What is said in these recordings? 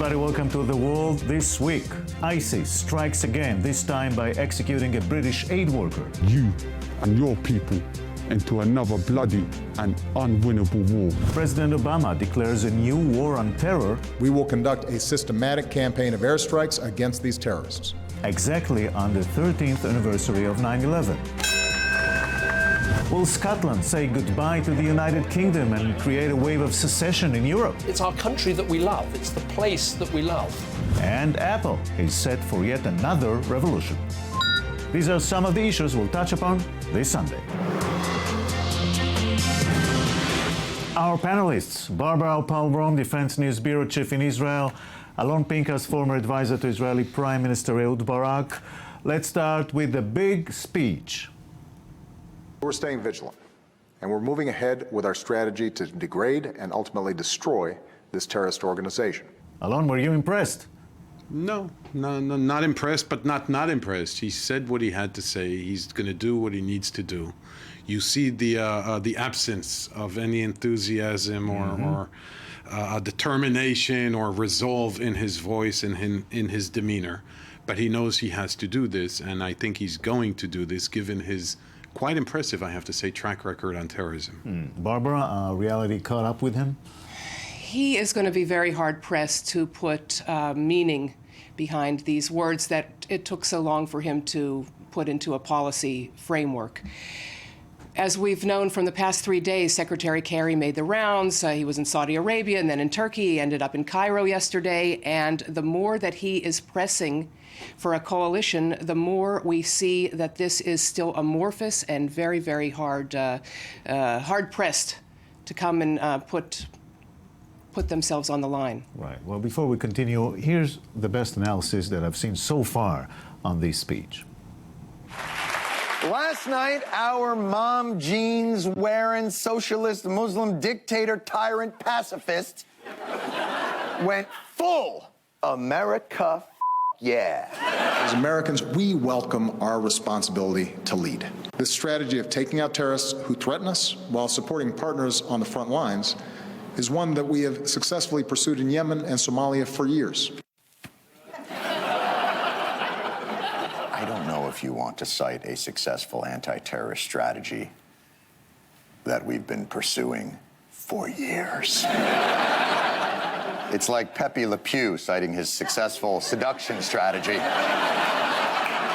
everybody, welcome to The World This Week. ISIS strikes again, this time by executing a British aid worker. You and your people into another bloody and unwinnable war. President Obama declares a new war on terror. We will conduct a systematic campaign of airstrikes against these terrorists. Exactly on the 13th anniversary of 9/11. Will Scotland say goodbye to the United Kingdom and create a wave of secession in Europe? It's our country that we love. It's the place that we love. And Apple is set for yet another revolution. These are some of the issues we'll touch upon this Sunday. Our panelists: Barbara Alpal-Rom, Defense News Bureau Chief in Israel; Alon Pinkas, former advisor to Israeli Prime Minister Ehud Barak. Let's start with the big speech. We're staying vigilant, and we're moving ahead with our strategy to degrade and ultimately destroy this terrorist organization. Alon, were you impressed? No, not impressed, but not impressed. He said what he had to say. He's going to do what he needs to do. You see the absence of any enthusiasm or determination or resolve in his voice and in his demeanor. But he knows he has to do this, and I think he's going to do this, given his quite impressive, I have to say, track record on terrorism. Barbara, reality caught up with him? He is going to be very hard-pressed to put meaning behind these words that it took so long for him to put into a policy framework. As we've known from the past 3 days, Secretary Kerry made the rounds. He was in Saudi Arabia and then in Turkey. He ended up in Cairo yesterday. And the more that he is pressing for a coalition, the more we see that this is still amorphous and very, very hard-pressed to come and put themselves on the line. Right. Well, before we continue, here's the best analysis that I've seen so far on this speech. Last night, our mom jeans wearing socialist Muslim dictator tyrant pacifist went full America yeah. As Americans, we welcome our responsibility to lead. This strategy of taking out terrorists who threaten us while supporting partners on the front lines is one that we have successfully pursued in Yemen and Somalia for years. I don't know if you want to cite a successful anti-terrorist strategy that we've been pursuing for years. It's like Pepe Le Pew citing his successful seduction strategy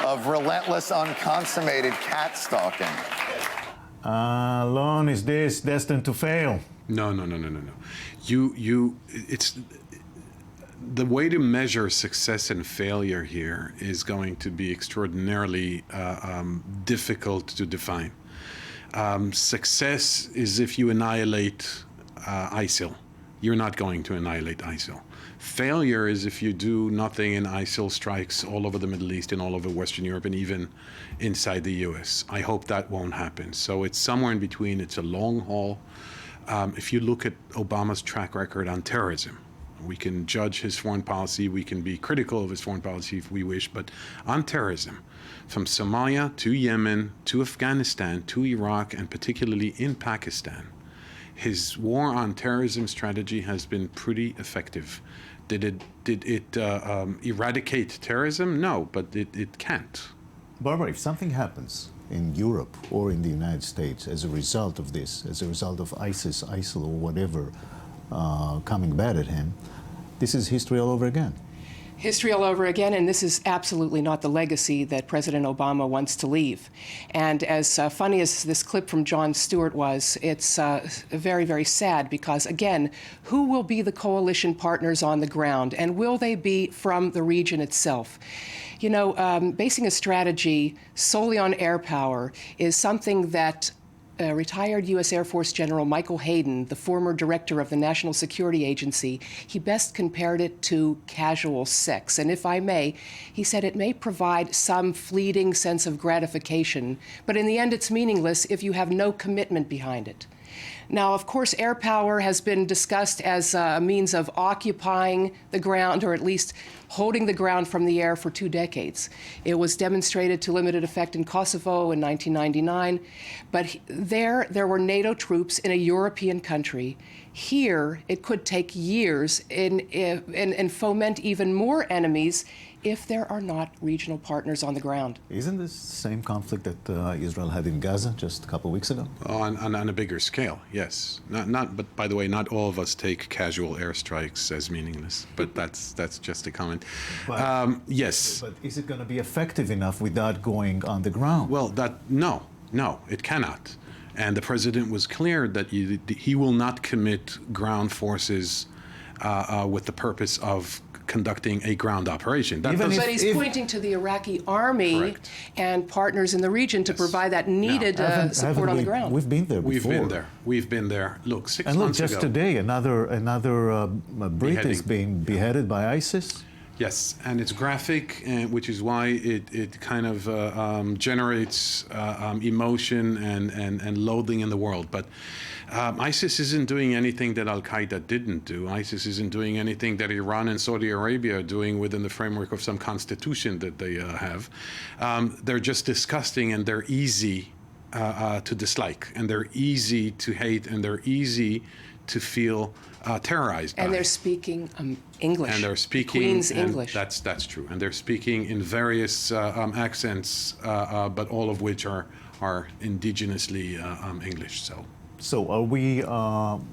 of relentless, unconsummated cat stalking. Alon, is this destined to fail? No. It's the way to measure success and failure here is going to be extraordinarily difficult to define. Success is if you annihilate ISIL. You're not going to annihilate ISIL. Failure is if you do nothing and ISIL strikes all over the Middle East and all over Western Europe and even inside the US. I hope that won't happen. So it's somewhere in between. It's a long haul. If you look at Obama's track record on terrorism, we can judge his foreign policy, we can be critical of his foreign policy if we wish, but on terrorism, from Somalia to Yemen to Afghanistan to Iraq and particularly in Pakistan, his war on terrorism strategy has been pretty effective. Did it eradicate terrorism? No, but it can't. Barbara, if something happens in Europe or in the United States as a result of this, as a result of ISIS, ISIL, or whatever coming bad at him, this is history all over again. History all over again, and this is absolutely not the legacy that President Obama wants to leave. And as funny as this clip from Jon Stewart was, it's very, very sad because, again, who will be the coalition partners on the ground, and will they be from the region itself? You know, basing a strategy solely on air power is something that retired U.S. Air Force General Michael Hayden, the former director of the National Security Agency, he best compared it to casual sex. And if I may, he said it may provide some fleeting sense of gratification, but in the end it's meaningless if you have no commitment behind it. Now, of course, air power has been discussed as a means of occupying the ground, or at least holding the ground from the air for 2 decades. It was demonstrated to limited effect in Kosovo in 1999, but there were NATO troops in a European country. Here, it could take years and foment even more enemies if there are not regional partners on the ground. Isn't this the same conflict that Israel had in Gaza just a couple of weeks ago? On a bigger scale, yes. But by the way, not all of us take casual airstrikes as meaningless. But that's just a comment. Yes. But is it going to be effective enough without going on the ground? Well, no, it cannot. And the president was clear that he will not commit ground forces with the purpose of conducting a ground operation. But he's pointing to the Iraqi army Correct. and partners in the region to provide that needed support on the ground. We've been there before. We've been there. Look, 6 and months look, just ago, today, another Brit is being beheaded by ISIS. Yes, and it's graphic, which is why it kind of generates emotion and loathing in the world. But ISIS isn't doing anything that al-Qaeda didn't do. ISIS isn't doing anything that Iran and Saudi Arabia are doing within the framework of some constitution that they have. They're just disgusting, and they're easy to dislike, and they're easy to hate, and they're easy to feel terrorized by. And they're speaking English. And they're speaking Queen's English. That's true. And they're speaking in various accents, but all of which are indigenously English. So are we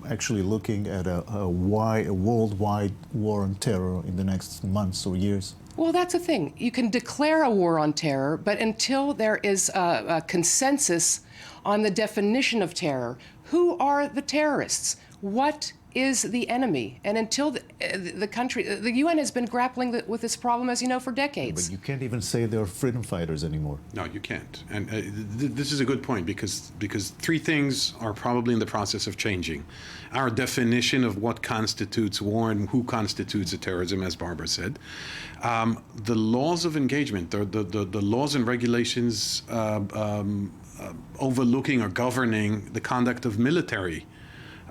actually looking at a worldwide war on terror in the next months or years? Well, that's the thing. You can declare a war on terror, but until there is a consensus on the definition of terror, who are the terrorists? What is the enemy? And until the UN has been grappling with this problem, as you know, for decades. But you can't even say they're freedom fighters anymore. No, you can't. And this is a good point, because 3 things are probably in the process of changing. Our definition of what constitutes war and who constitutes a terrorism, as Barbara said. The laws of engagement, the laws and regulations overlooking or governing the conduct of military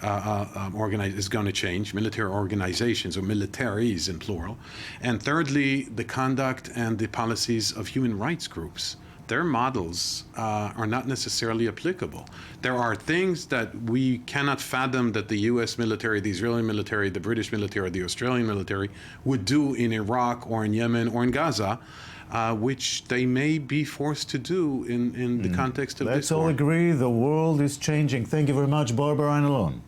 is going to change, military organizations, or militaries in plural. And thirdly, the conduct and the policies of human rights groups. Their models are not necessarily applicable. There are things that we cannot fathom that the US military, the Israeli military, the British military, or the Australian military would do in Iraq or in Yemen or in Gaza, which they may be forced to do in the context of this war. Let's all agree the world is changing. Thank you very much, Barbara Einelon.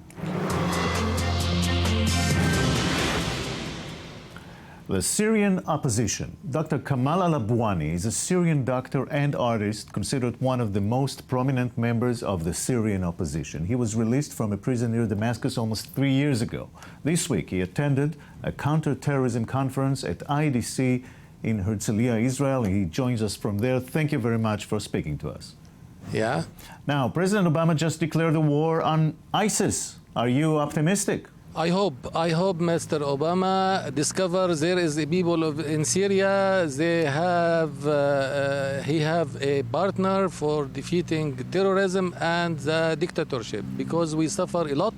The Syrian opposition. Dr. Kamal al-Labwani is a Syrian doctor and artist, considered one of the most prominent members of the Syrian opposition. He was released from a prison near Damascus almost 3 years ago. This week, he attended a counter-terrorism conference at IDC in Herzliya, Israel. He joins us from there. Thank you very much for speaking to us. Yeah. Now, President Obama just declared a war on ISIS. Are you optimistic? I hope Mr. Obama discovers there is a people in Syria. They have he have a partner for defeating terrorism and the dictatorship, because we suffer a lot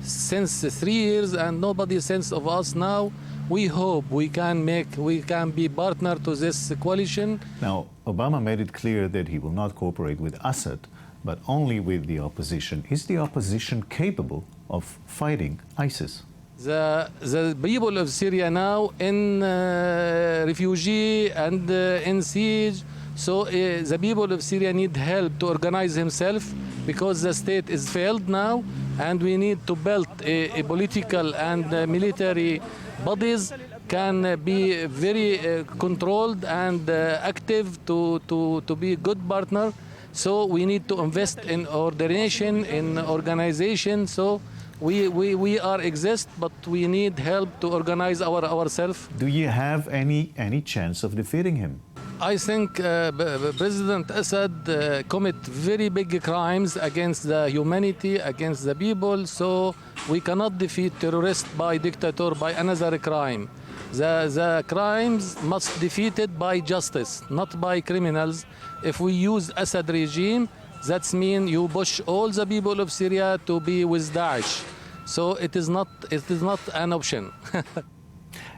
since 3 years and nobody sends of us now. We hope we can be partner to this coalition. Now, Obama made it clear that he will not cooperate with Assad, but only with the opposition. Is the opposition capable of fighting ISIS? The people of Syria now in refugee and in siege, so the people of Syria need help to organize themselves, because the state is failed now, and we need to build a political and military bodies can be very controlled and active to be a good partner. So we need to invest in ordination, in organization. So we are exist, but we need help to organize ourselves. Do you have any chance of defeating him? I think President Assad commit very big crimes against the humanity, against the people. So we cannot defeat terrorists by dictator, by another crime. The crimes must be defeated by justice, not by criminals. If we use Assad regime, That means you push all the people of Syria to be with Daesh. So it is not an option.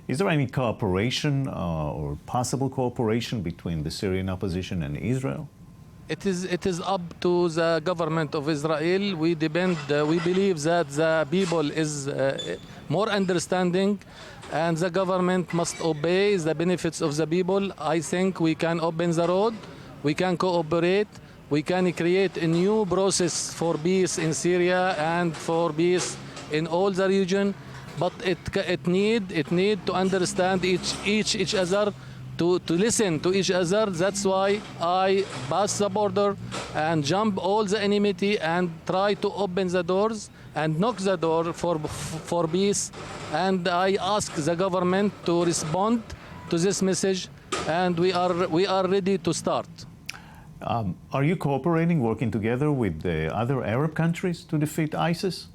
Is there any cooperation or possible cooperation between the Syrian opposition and Israel? It is up to the government of Israel. We believe that the people is more understanding, and the government must obey the benefits of the people. I think we can open the road, we can cooperate, we can create a new process for peace in Syria and for peace in all the region. But it need to understand each other, to listen to each other. That's why I pass the border and jump all the enmity and try to open the doors and knock the door for peace. And I ask the government to respond to this message, and we are ready to start. Are you cooperating, working together with the other Arab countries to defeat ISIS?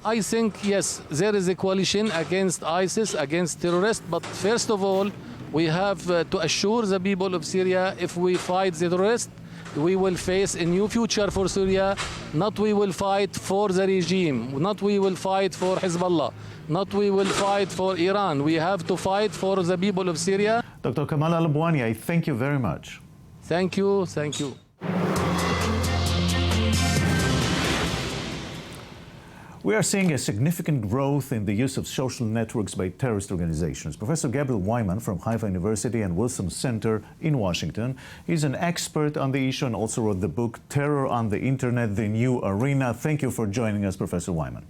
I think, yes, there is a coalition against ISIS, against terrorists, but first of all, we have to assure the people of Syria, if we fight the terrorists, we will face a new future for Syria. Not we will fight for the regime, not we will fight for Hezbollah, not we will fight for Iran. We have to fight for the people of Syria. Dr. Kamal al-Labwani, I thank you very much. Thank you, thank you. We are seeing a significant growth in the use of social networks by terrorist organizations. Professor Gabi Wieman from Haifa University and Wilson Center in Washington is an expert on the issue and also wrote the book Terror on the Internet, the New Arena. Thank you for joining us, Professor Wieman.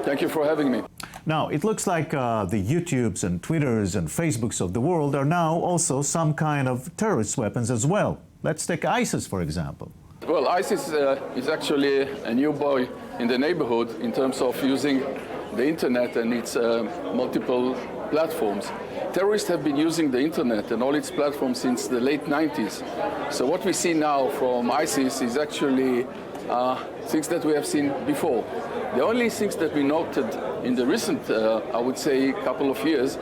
Thank you for having me. Now, it looks like the YouTubes and Twitters and Facebooks of the world are now also some kind of terrorist weapons as well. Let's take ISIS, for example. Well, ISIS is actually a new boy in the neighborhood in terms of using the internet and its multiple platforms. Terrorists have been using the internet and all its platforms since the late 90s. So what we see now from ISIS is actually things that we have seen before. The only things that we noted in the recent, I would say, couple of years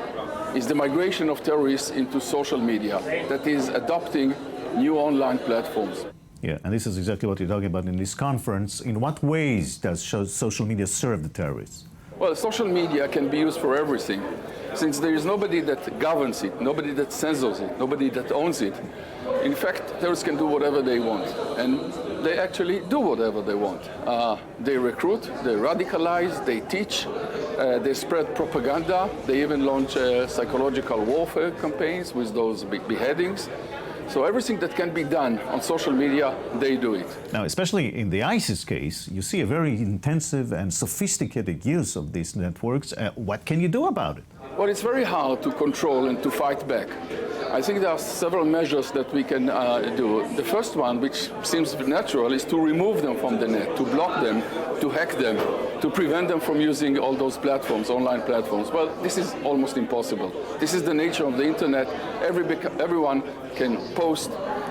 is the migration of terrorists into social media, that is adopting new online platforms. Yeah, and this is exactly what you're talking about in this conference. In what ways does social media serve the terrorists? Well, social media can be used for everything. Since there is nobody that governs it, nobody that censors it, nobody that owns it, in fact, terrorists can do whatever they want. And they actually do whatever they want. They recruit, they radicalize, they teach, they spread propaganda, they even launch psychological warfare campaigns with those beheadings. So everything that can be done on social media, they do it. Now, especially in the ISIS case, you see a very intensive and sophisticated use of these networks. What can you do about it? Well, it's very hard to control and to fight back. I think there are several measures that we can do. The first one, which seems natural, is to remove them from the net, to block them, to hack them, to prevent them from using all those platforms, online platforms. Well, this is almost impossible. This is the nature of the internet. Everyone can post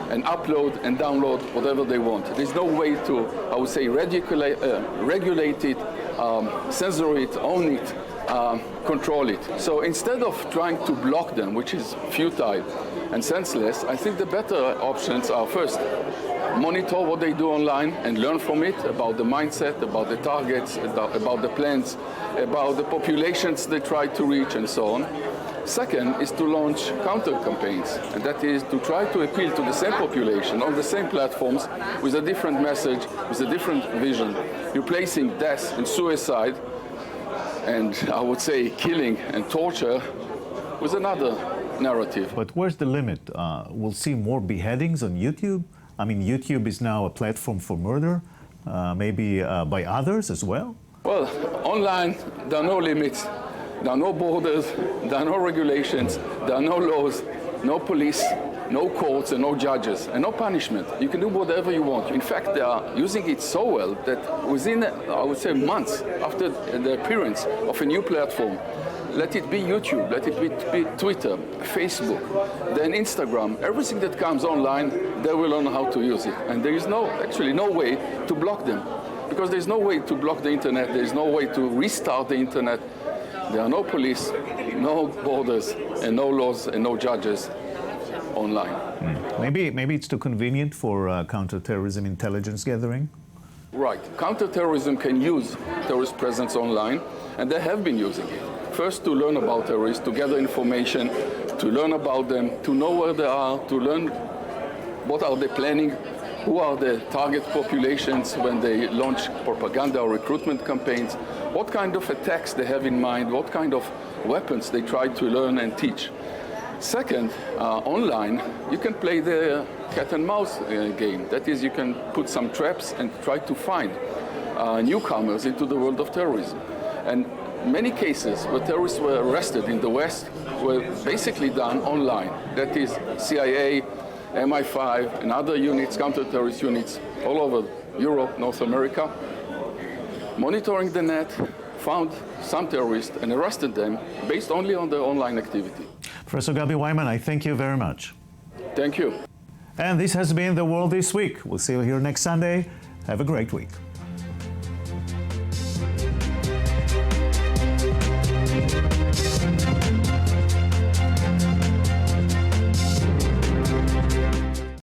and upload and download whatever they want. There's no way to, I would say, regulate it, censor it, own it, control it. So instead of trying to block them, which is futile and senseless, I think the better options are first, monitor what they do online and learn from it about the mindset, about the targets, about the plans, about the populations they try to reach and so on. Second is to launch counter campaigns, and that is to try to appeal to the same population on the same platforms with a different message, with a different vision, replacing death and suicide and I would say killing and torture with another narrative. But where's the limit? We'll see more beheadings on YouTube? I mean, YouTube is now a platform for murder, maybe by others as well? Well, online, there are no limits. There are no borders, there are no regulations, there are no laws, no police, no courts and no judges, and no punishment. You can do whatever you want. In fact, they are using it so well that within, I would say, months after the appearance of a new platform, let it be YouTube, let it be Twitter, Facebook, then Instagram, everything that comes online, they will learn how to use it. And there is actually no way to block them. Because there's no way to block the internet, there's no way to restart the internet. There are no police, no borders, and no laws, and no judges online. Maybe it's too convenient for counterterrorism intelligence gathering. Right. Counterterrorism can use terrorist presence online, and they have been using it. First, to learn about terrorists, to gather information, to learn about them, to know where they are, to learn what are they planning, who are the target populations when they launch propaganda or recruitment campaigns, what kind of attacks they have in mind, what kind of weapons they try to learn and teach. Second, online, you can play the cat and mouse game. That is, you can put some traps and try to find newcomers into the world of terrorism. And many cases where terrorists were arrested in the West were basically done online. That is, CIA, MI5, and other units, counter-terrorist units, all over Europe, North America, monitoring the net, found some terrorists and arrested them based only on their online activity. Professor Gabi Wieman, I thank you very much. Thank you. And this has been The World This Week. We'll see you here next Sunday. Have a great week.